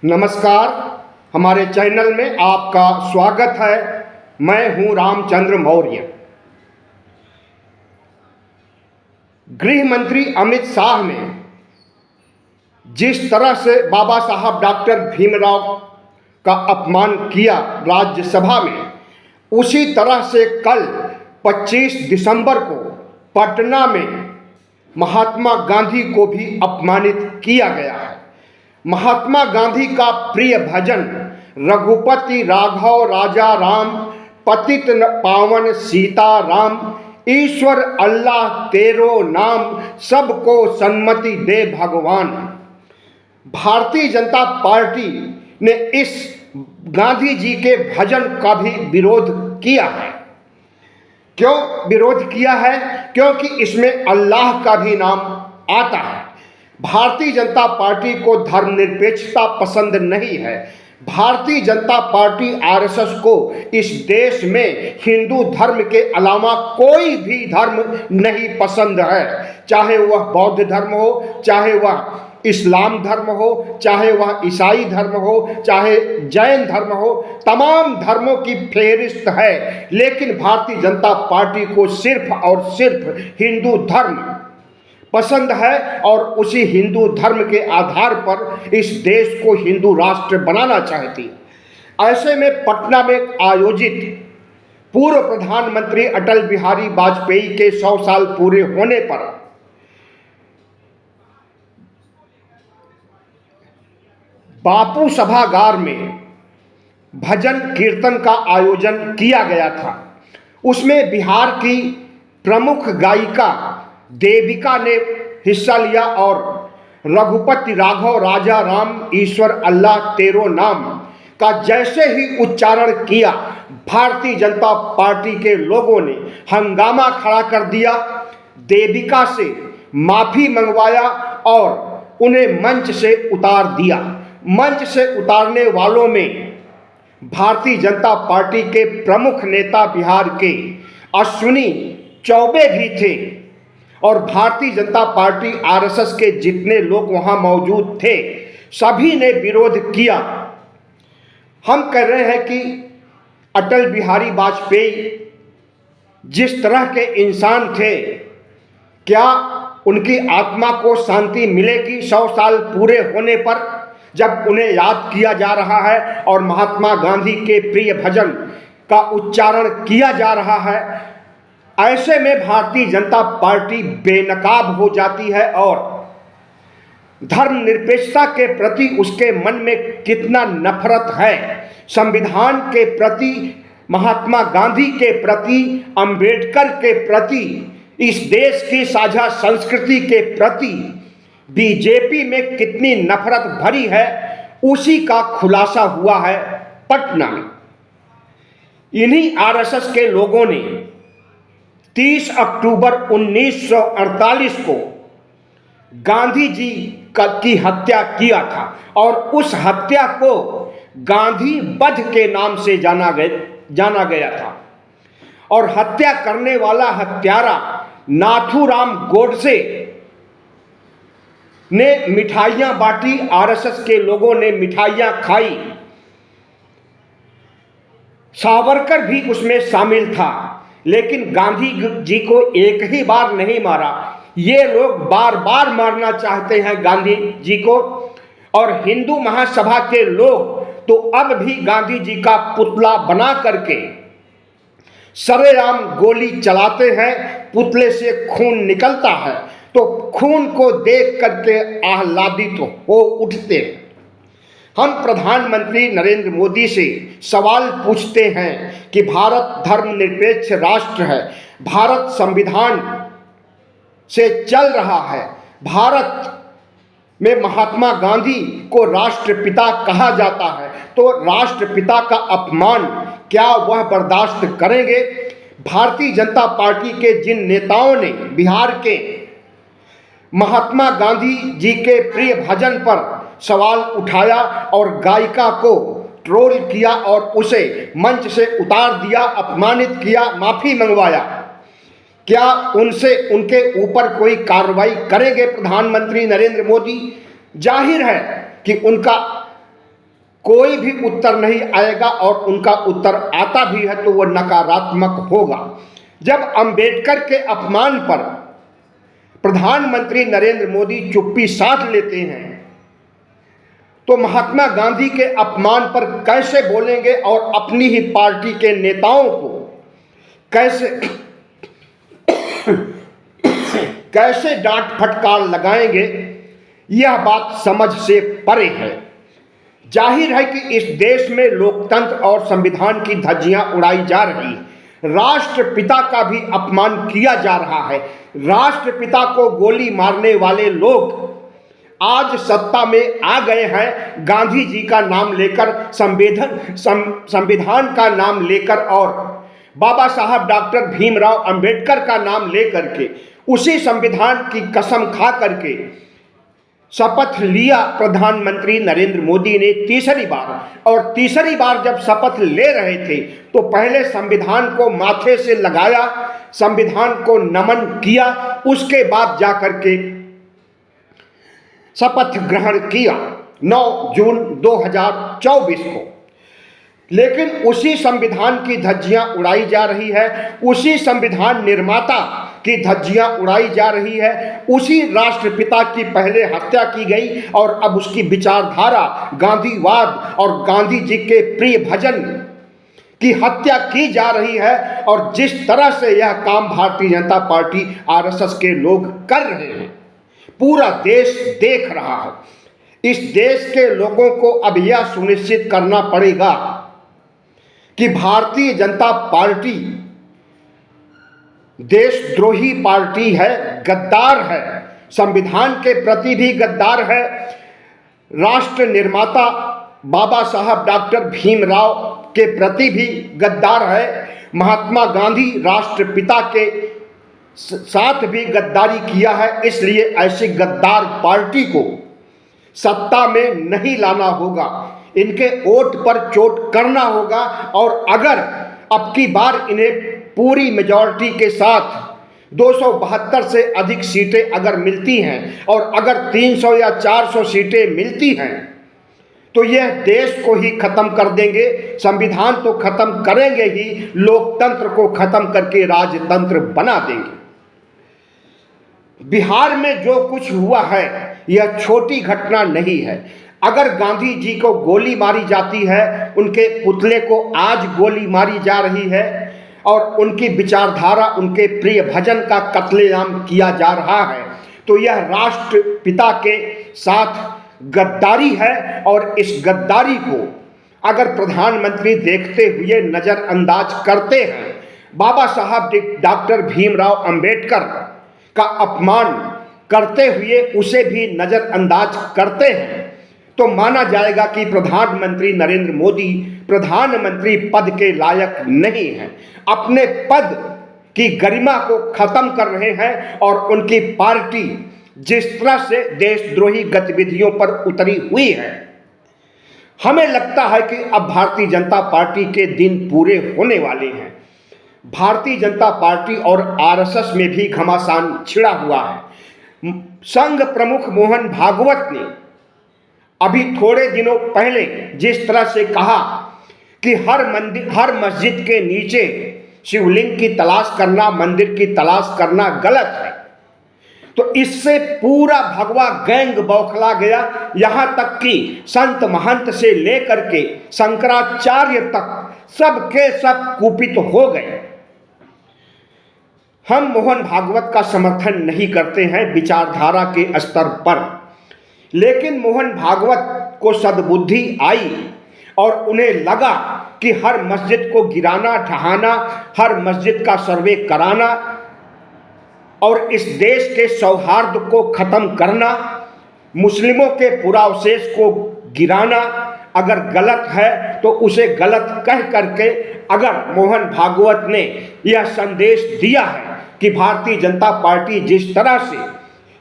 नमस्कार। हमारे चैनल में आपका स्वागत है। मैं हूं रामचंद्र मौर्य। गृह मंत्री अमित शाह ने जिस तरह से बाबा साहब डॉक्टर भीमराव का अपमान किया राज्यसभा में, उसी तरह से कल 25 दिसंबर को पटना में महात्मा गांधी को भी अपमानित किया गया है। महात्मा गांधी का प्रिय भजन रघुपति राघव राजा राम, पतित पावन सीता राम, ईश्वर अल्लाह तेरो नाम, सबको सन्मति दे भगवान। भारतीय जनता पार्टी ने इस गांधी जी के भजन का भी विरोध किया है। क्यों विरोध किया है? क्योंकि इसमें अल्लाह का भी नाम आता है। भारतीय जनता पार्टी को धर्मनिरपेक्षता पसंद नहीं है। भारतीय जनता पार्टी आरएसएस को इस देश में हिंदू धर्म के अलावा कोई भी धर्म नहीं पसंद है। चाहे वह बौद्ध धर्म हो, चाहे वह इस्लाम धर्म हो, चाहे वह ईसाई धर्म हो, चाहे जैन धर्म हो, तमाम धर्मों की फेहरिस्त है। लेकिन भारतीय जनता पार्टी को सिर्फ और सिर्फ हिंदू धर्म पसंद है और उसी हिंदू धर्म के आधार पर इस देश को हिंदू राष्ट्र बनाना चाहती है। ऐसे में पटना में आयोजित पूर्व प्रधानमंत्री अटल बिहारी वाजपेयी के 100 साल पूरे होने पर बापू सभागार में भजन कीर्तन का आयोजन किया गया था। उसमें बिहार की प्रमुख गायिका देविका ने हिस्सा लिया और रघुपति राघव राजा राम, ईश्वर अल्लाह तेरो नाम का जैसे ही उच्चारण किया, भारतीय जनता पार्टी के लोगों ने हंगामा खड़ा कर दिया, देविका से माफी मंगवाया और उन्हें मंच से उतार दिया। मंच से उतारने वालों में भारतीय जनता पार्टी के प्रमुख नेता बिहार के अश्विनी चौबे भी थे और भारतीय जनता पार्टी आरएसएस के जितने लोग वहां मौजूद थे, सभी ने विरोध किया। हम कह रहे हैं कि अटल बिहारी वाजपेयी जिस तरह के इंसान थे, क्या उनकी आत्मा को शांति मिलेगी 100 साल पूरे होने पर, जब उन्हें याद किया जा रहा है और महात्मा गांधी के प्रिय भजन का उच्चारण किया जा रहा है? ऐसे में भारतीय जनता पार्टी बेनकाब हो जाती है और धर्मनिरपेक्षता के प्रति उसके मन में कितना नफरत है, संविधान के प्रति, महात्मा गांधी के प्रति, अंबेडकर के प्रति, इस देश की साझा संस्कृति के प्रति बीजेपी में कितनी नफरत भरी है, उसी का खुलासा हुआ है पटना में। इन्हीं आरएसएस के लोगों ने 30 अक्टूबर 1948 को गांधी जी की हत्या किया था और उस हत्या को गांधी वध के नाम से जाना गया था। और हत्या करने वाला हत्यारा नाथूराम गोडसे ने मिठाइयां बांटी, आरएसएस के लोगों ने मिठाइयां खाई, सावरकर भी उसमें शामिल था। लेकिन गांधी जी को एक ही बार नहीं मारा, ये लोग बार बार मारना चाहते हैं गांधी जी को। और हिंदू महासभा के लोग तो अब भी गांधी जी का पुतला बना करके सरेआम गोली चलाते हैं, पुतले से खून निकलता है तो खून को देख करके आह्लादित हो उठते हैं। हम प्रधानमंत्री नरेंद्र मोदी से सवाल पूछते हैं कि भारत धर्मनिरपेक्ष राष्ट्र है, भारत संविधान से चल रहा है, भारत में महात्मा गांधी को राष्ट्रपिता कहा जाता है, तो राष्ट्रपिता का अपमान क्या वह बर्दाश्त करेंगे? भारतीय जनता पार्टी के जिन नेताओं ने बिहार के महात्मा गांधी जी के प्रिय भजन पर सवाल उठाया और गायिका को ट्रोल किया और उसे मंच से उतार दिया, अपमानित किया, माफी मंगवाया, क्या उनसे उनके ऊपर कोई कार्रवाई करेंगे प्रधानमंत्री नरेंद्र मोदी? जाहिर है कि उनका कोई भी उत्तर नहीं आएगा, और उनका उत्तर आता भी है तो वह नकारात्मक होगा। जब अंबेडकर के अपमान पर प्रधानमंत्री नरेंद्र मोदी चुप्पी साध लेते हैं, तो महात्मा गांधी के अपमान पर कैसे बोलेंगे और अपनी ही पार्टी के नेताओं को कैसे डांट फटकार लगाएंगे, यह बात समझ से परे है। जाहिर है कि इस देश में लोकतंत्र और संविधान की धज्जियां उड़ाई जा रही हैं। राष्ट्रपिता का भी अपमान किया जा रहा है। राष्ट्रपिता को गोली मारने वाले लोग आज सत्ता में आ गए हैं, गांधी जी का नाम लेकर, संविधान का नाम लेकर और बाबा साहब डॉक्टर भीमराव अंबेडकर का नाम लेकर के, उसी संविधान की कसम खा करके शपथ लिया प्रधानमंत्री नरेंद्र मोदी ने तीसरी बार। और तीसरी बार जब शपथ ले रहे थे तो पहले संविधान को माथे से लगाया, संविधान को नमन किया, उसके बाद जाकर के शपथ ग्रहण किया 9 जून 2024 को। लेकिन उसी संविधान की धज्जियां उड़ाई जा रही है, उसी संविधान निर्माता की धज्जियां उड़ाई जा रही है, उसी राष्ट्रपिता की पहले हत्या की गई और अब उसकी विचारधारा गांधीवाद और गांधी जी के प्रिय भजन की हत्या की जा रही है। और जिस तरह से यह काम भारतीय जनता पार्टी आरएसएस के लोग कर रहे हैं, पूरा देश देख रहा है। इस देश के लोगों को अब यह सुनिश्चित करना पड़ेगा कि भारतीय जनता पार्टी देशद्रोही पार्टी है, गद्दार है, संविधान के प्रति भी गद्दार है, राष्ट्र निर्माता बाबा साहब डॉक्टर भीमराव के प्रति भी गद्दार है, महात्मा गांधी राष्ट्रपिता के साथ भी गद्दारी किया है। इसलिए ऐसी गद्दार पार्टी को सत्ता में नहीं लाना होगा, इनके वोट पर चोट करना होगा। और अगर अब की बार इन्हें पूरी मेजॉरिटी के साथ 272 से अधिक सीटें अगर मिलती हैं और अगर 300 या 400 सीटें मिलती हैं तो यह देश को ही खत्म कर देंगे। संविधान तो खत्म करेंगे ही, लोकतंत्र को खत्म करके राजतंत्र बना देंगे। बिहार में जो कुछ हुआ है यह छोटी घटना नहीं है। अगर गांधी जी को गोली मारी जाती है, उनके पुतले को आज गोली मारी जा रही है और उनकी विचारधारा, उनके प्रिय भजन का कत्लेआम किया जा रहा है, तो यह राष्ट्रपिता के साथ गद्दारी है। और इस गद्दारी को अगर प्रधानमंत्री देखते हुए नजरअंदाज करते हैं, बाबा साहब डॉक्टर भीमराव अंबेडकर का अपमान करते हुए उसे भी नजरअंदाज करते हैं, तो माना जाएगा कि प्रधानमंत्री नरेंद्र मोदी प्रधानमंत्री पद के लायक नहीं हैं, अपने पद की गरिमा को खत्म कर रहे हैं। और उनकी पार्टी जिस तरह से देशद्रोही गतिविधियों पर उतरी हुई है, हमें लगता है कि अब भारतीय जनता पार्टी के दिन पूरे होने वाले हैं। भारतीय जनता पार्टी और आरएसएस में भी घमासान छिड़ा हुआ है। संघ प्रमुख मोहन भागवत ने अभी थोड़े दिनों पहले जिस तरह से कहा कि हर मस्जिद के नीचे शिवलिंग की तलाश करना, मंदिर की तलाश करना गलत है, तो इससे पूरा भगवा गैंग बौखला गया। यहां तक कि संत महंत से लेकर के शंकराचार्य तक सबके सब कुपित हो गए। हम मोहन भागवत का समर्थन नहीं करते हैं विचारधारा के स्तर पर, लेकिन मोहन भागवत को सद्बुद्धि आई और उन्हें लगा कि हर मस्जिद को गिराना, ढहाना, हर मस्जिद का सर्वे कराना और इस देश के सौहार्द को खत्म करना, मुस्लिमों के पुरावशेष को गिराना अगर गलत है तो उसे गलत कह करके अगर मोहन भागवत ने यह संदेश दिया है कि भारतीय जनता पार्टी जिस तरह से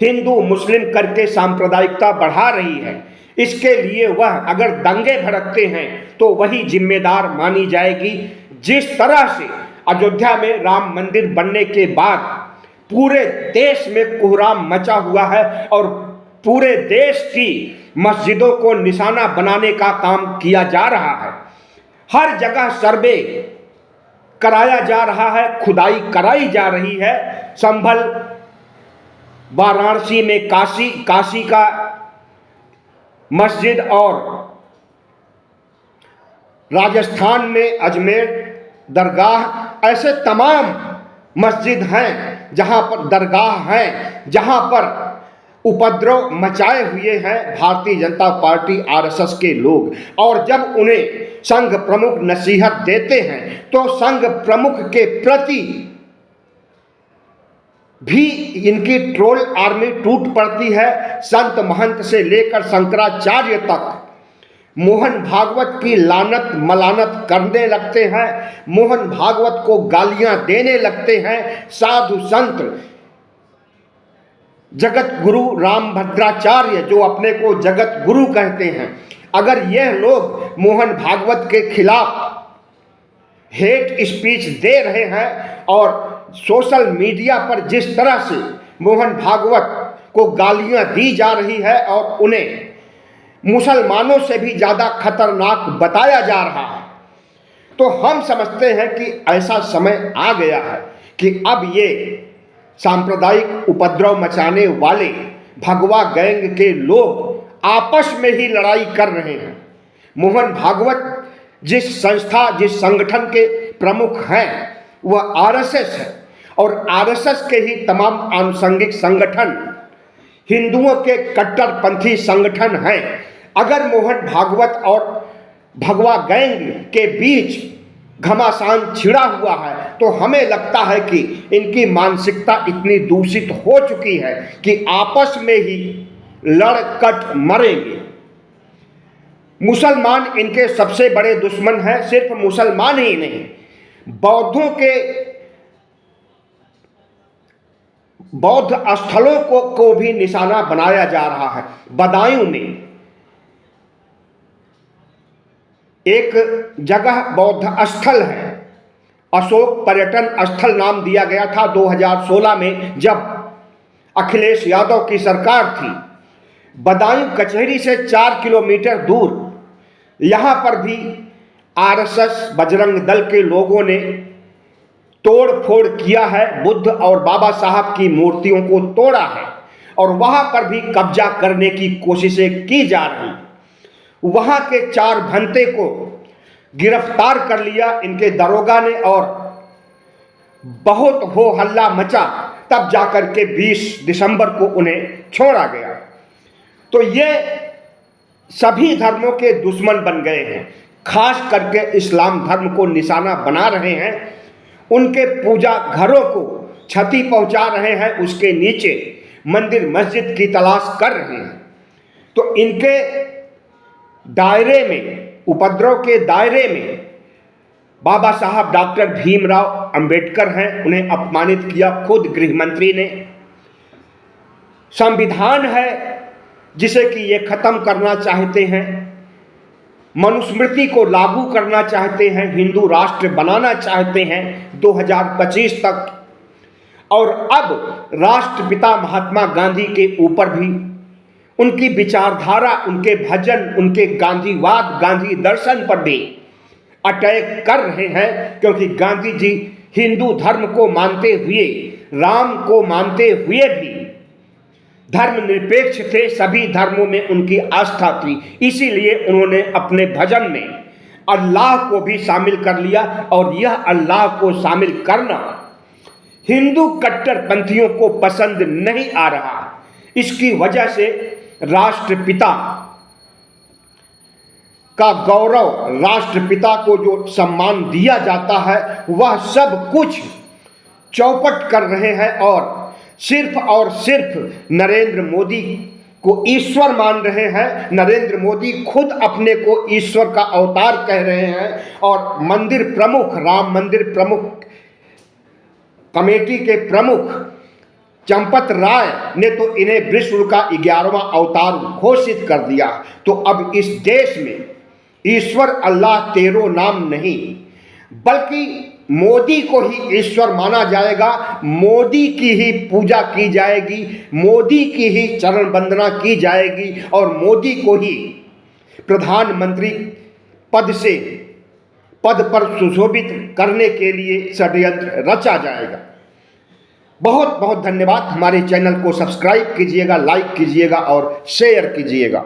हिंदू मुस्लिम करके सांप्रदायिकता बढ़ा रही है, इसके लिए वह अगर दंगे भड़कते हैं तो वही जिम्मेदार मानी जाएगी। जिस तरह से अयोध्या में राम मंदिर बनने के बाद पूरे देश में कोहराम मचा हुआ है और पूरे देश की मस्जिदों को निशाना बनाने का काम किया जा रहा है। हर जगह सर्वे कराया जा रहा है, खुदाई कराई जा रही है। संभल, वाराणसी में काशी का मस्जिद और राजस्थान में अजमेर दरगाह, ऐसे तमाम मस्जिद हैं जहां पर दरगाह हैं, जहां पर उपद्रव मचाए हुए हैं भारतीय जनता पार्टी आरएसएस के लोग। और जब उन्हें संघ प्रमुख नसीहत देते हैं तो संघ प्रमुख के प्रति भी इनकी ट्रोल आर्मी टूट पड़ती है। संत महंत से लेकर शंकराचार्य तक मोहन भागवत की लानत मलानत करने लगते हैं, मोहन भागवत को गालियां देने लगते हैं। साधु संत जगत गुरु रामभद्राचार्य, जो अपने को जगत गुरु कहते हैं, अगर यह लोग मोहन भागवत के खिलाफ हेट स्पीच दे रहे हैं और सोशल मीडिया पर जिस तरह से मोहन भागवत को गालियां दी जा रही है और उन्हें मुसलमानों से भी ज़्यादा खतरनाक बताया जा रहा है, तो हम समझते हैं कि ऐसा समय आ गया है कि अब ये सांप्रदायिक उपद्रव मचाने वाले भगवा गैंग के लोग आपस में ही लड़ाई कर रहे हैं। मोहन भागवत जिस संस्था, जिस संगठन के प्रमुख हैं, वह आरएसएस है और आरएसएस के ही तमाम आनुषंगिक संगठन हिंदुओं के कट्टरपंथी संगठन हैं। अगर मोहन भागवत और भगवा गैंग के बीच घमासान छिड़ा हुआ है तो हमें लगता है कि इनकी मानसिकता इतनी दूषित हो चुकी है कि आपस में ही लड़कट मरेंगे। मुसलमान इनके सबसे बड़े दुश्मन हैं। सिर्फ मुसलमान ही नहीं, बौद्धों के बौद्ध स्थलों को भी निशाना बनाया जा रहा है। बदायूं में एक जगह बौद्ध स्थल है, अशोक पर्यटन स्थल नाम दिया गया था 2016 में, जब अखिलेश यादव की सरकार थी। बदायूं कचहरी से 4 किलोमीटर दूर यहाँ पर भी आरएसएस बजरंग दल के लोगों ने तोड़ फोड़ किया है, बुद्ध और बाबा साहब की मूर्तियों को तोड़ा है और वहाँ पर भी कब्जा करने की कोशिशें की जा रही। वहाँ के 4 भंते को गिरफ्तार कर लिया इनके दरोगा ने और बहुत हो हल्ला मचा, तब जाकर के 20 दिसंबर को उन्हें छोड़ा गया। तो ये सभी धर्मों के दुश्मन बन गए हैं, खास करके इस्लाम धर्म को निशाना बना रहे हैं, उनके पूजा घरों को क्षति पहुंचा रहे हैं, उसके नीचे मंदिर मस्जिद की तलाश कर रहे हैं। तो इनके दायरे में, उपद्रव के दायरे में बाबा साहब डॉक्टर भीमराव अंबेडकर हैं, उन्हें अपमानित किया खुद गृह मंत्री ने। संविधान है जिसे कि ये खत्म करना चाहते हैं, मनुस्मृति को लागू करना चाहते हैं, हिंदू राष्ट्र बनाना चाहते हैं 2025 तक। और अब राष्ट्रपिता महात्मा गांधी के ऊपर भी उनकी विचारधारा, उनके भजन, उनके गांधीवाद, गांधी दर्शन पर भी अटैक कर रहे हैं, क्योंकि गांधी जी हिंदू धर्म को मानते हुए, राम को मानते हुए भी धर्मनिरपेक्ष थे, सभी धर्मों में उनकी आस्था थी। इसीलिए उन्होंने अपने भजन में अल्लाह को भी शामिल कर लिया और यह अल्लाह को शामिल करना हिंदू कट्टरपंथियों को पसंद नहीं आ रहा। इसकी वजह से राष्ट्रपिता का गौरव, राष्ट्रपिता को जो सम्मान दिया जाता है, वह सब कुछ चौपट कर रहे हैं और सिर्फ नरेंद्र मोदी को ईश्वर मान रहे हैं। नरेंद्र मोदी खुद अपने को ईश्वर का अवतार कह रहे हैं और मंदिर प्रमुख, राम मंदिर प्रमुख कमेटी के प्रमुख चंपत राय ने तो इन्हें विष्णु का 11वां अवतार घोषित कर दिया। तो अब इस देश में ईश्वर अल्लाह तेरो नाम नहीं, बल्कि मोदी को ही ईश्वर माना जाएगा, मोदी की ही पूजा की जाएगी, मोदी की ही चरण वंदना की जाएगी और मोदी को ही प्रधानमंत्री पद पर सुशोभित करने के लिए षड्यंत्र रचा जाएगा। बहुत बहुत धन्यवाद। हमारे चैनल को सब्सक्राइब कीजिएगा, लाइक कीजिएगा और शेयर कीजिएगा।